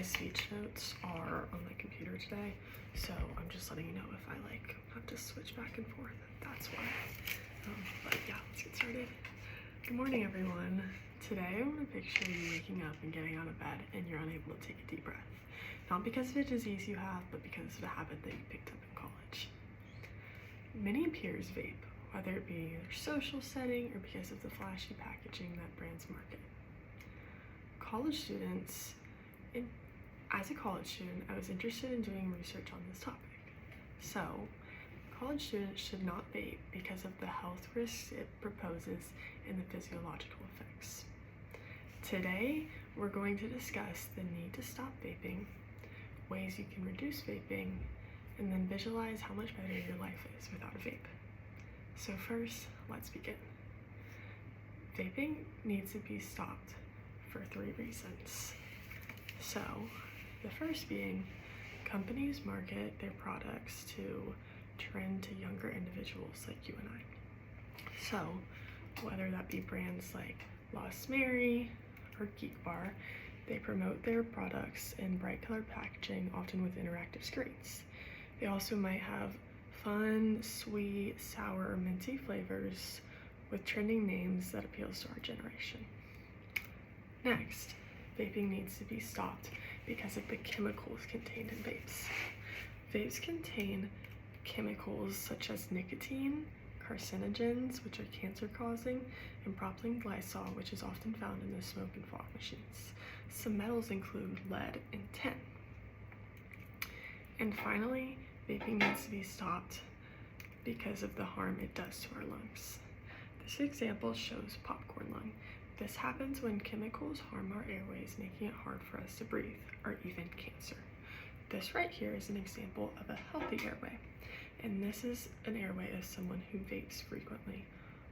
My speech notes are on my computer today, so I'm just letting you know if I have to switch back and forth. That's why. But yeah, let's get started. Good morning, everyone. Today I want to picture you waking up and getting out of bed and you're unable to take a deep breath. Not because of a disease you have, but because of a habit that you picked up in college. Many peers vape, whether it be their social setting or because of the flashy packaging that brands market. College students, as a college student, I was interested in doing research on this topic. So, college students should not vape because of the health risks it proposes and the physiological effects. Today, we're going to discuss the need to stop vaping, ways you can reduce vaping, and then visualize how much better your life is without a vape. So first, let's begin. Vaping needs to be stopped for 3 reasons. So, the first being, companies market their products to trend to younger individuals like you and I. So, whether that be brands like Lost Mary or Geek Bar, they promote their products in bright colored packaging, often with interactive screens. They also might have fun, sweet, sour, or minty flavors with trending names that appeals to our generation. Next, vaping needs to be stopped because of the chemicals contained in vapes. Vapes contain chemicals such as nicotine, carcinogens, which are cancer-causing, and propylene glycol, which is often found in the smoke and fog machines. Some metals include lead and tin. And finally, vaping needs to be stopped because of the harm it does to our lungs. This example shows popcorn lung. This happens when chemicals harm our airways, making it hard for us to breathe, or even cancer. This right here is an example of a healthy airway, and this is an airway of someone who vapes frequently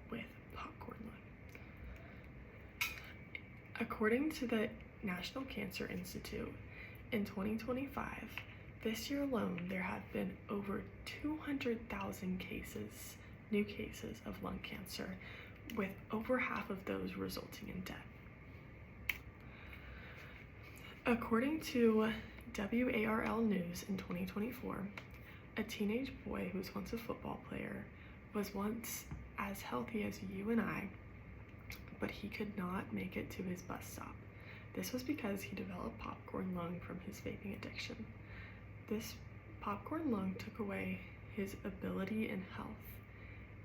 with popcorn lung. According to the National Cancer Institute, in 2025, this year alone, there have been over 200,000 new cases of lung cancer, with over half of those resulting in death. According to WARL News in 2024, a teenage boy who was once a football player was once as healthy as you and I, but he could not make it to his bus stop. This was because he developed popcorn lung from his vaping addiction. This popcorn lung took away his ability and health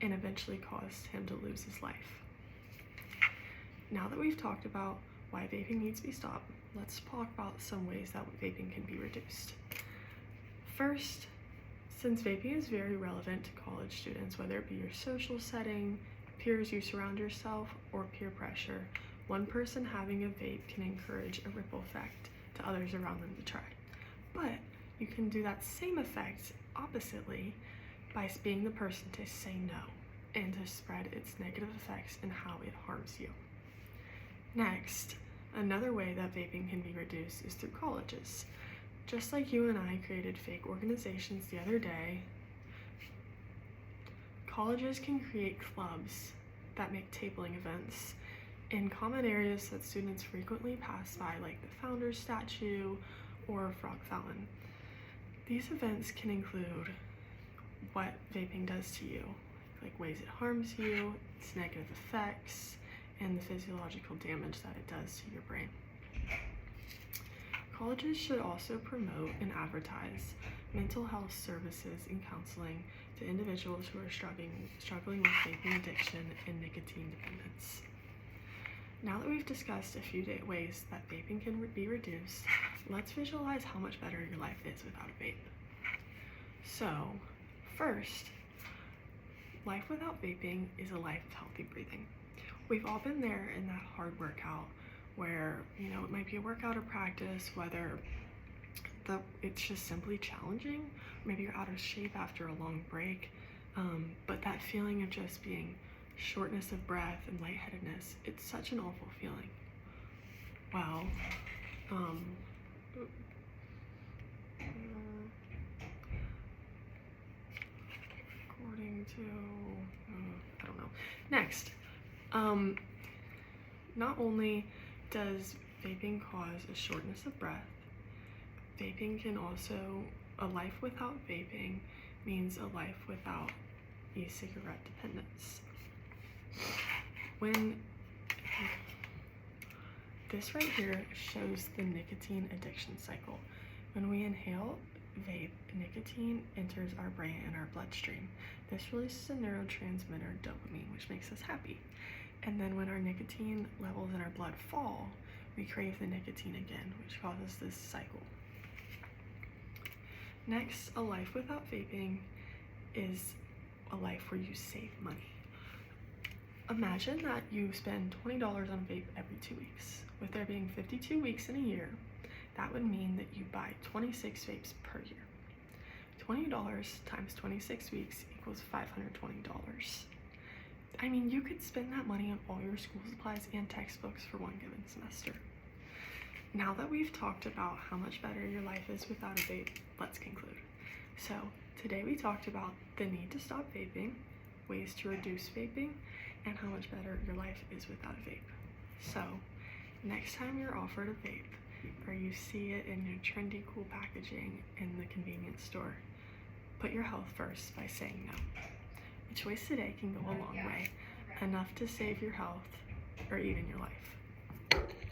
and eventually caused him to lose his life. Now that we've talked about why vaping needs to be stopped, let's talk about some ways that vaping can be reduced. First, since vaping is very relevant to college students, whether it be your social setting, peers you surround yourself, or peer pressure, one person having a vape can encourage a ripple effect to others around them to try. But you can do that same effect oppositely by being the person to say no and to spread its negative effects and how it harms you. Next, another way that vaping can be reduced is through colleges. Just like you and I created fake organizations the other day, colleges can create clubs that make tabling events in common areas that students frequently pass by, like the Founders Statue or Frog Fountain. These events can include what vaping does to you, like ways it harms you, its negative effects, and the physiological damage that it does to your brain. Colleges should also promote and advertise mental health services and counseling to individuals who are struggling with vaping addiction and nicotine dependence. Now that we've discussed a few ways that vaping can be reduced, let's visualize how much better your life is without a vape. So, first, life without vaping is a life of healthy breathing. We've all been there in that hard workout where, it might be a workout or practice, whether it's just simply challenging, maybe you're out of shape after a long break, but that feeling of just being shortness of breath and lightheadedness, it's such an awful feeling. Well, according to, I don't know. Next, not only does vaping cause a shortness of breath, vaping can also, a life without vaping means a life without e-cigarette dependence. When this right here shows the nicotine addiction cycle. When we inhale vape, nicotine enters our brain and our bloodstream. This releases a neurotransmitter, dopamine, which makes us happy. And then when our nicotine levels in our blood fall, we crave the nicotine again, which causes this cycle. Next, a life without vaping is a life where you save money. Imagine that you spend $20 on vape every 2 weeks. With there being 52 weeks in a year, that would mean that you buy 26 vapes per year. $20 times 26 weeks equals $520. I mean, you could spend that money on all your school supplies and textbooks for one given semester. Now that we've talked about how much better your life is without a vape, let's conclude. So today we talked about the need to stop vaping, ways to reduce vaping, and how much better your life is without a vape. So next time you're offered a vape, or you see it in your trendy, cool packaging in the convenience store, put your health first by saying no. A choice today can go a long way, enough to save your health or even your life.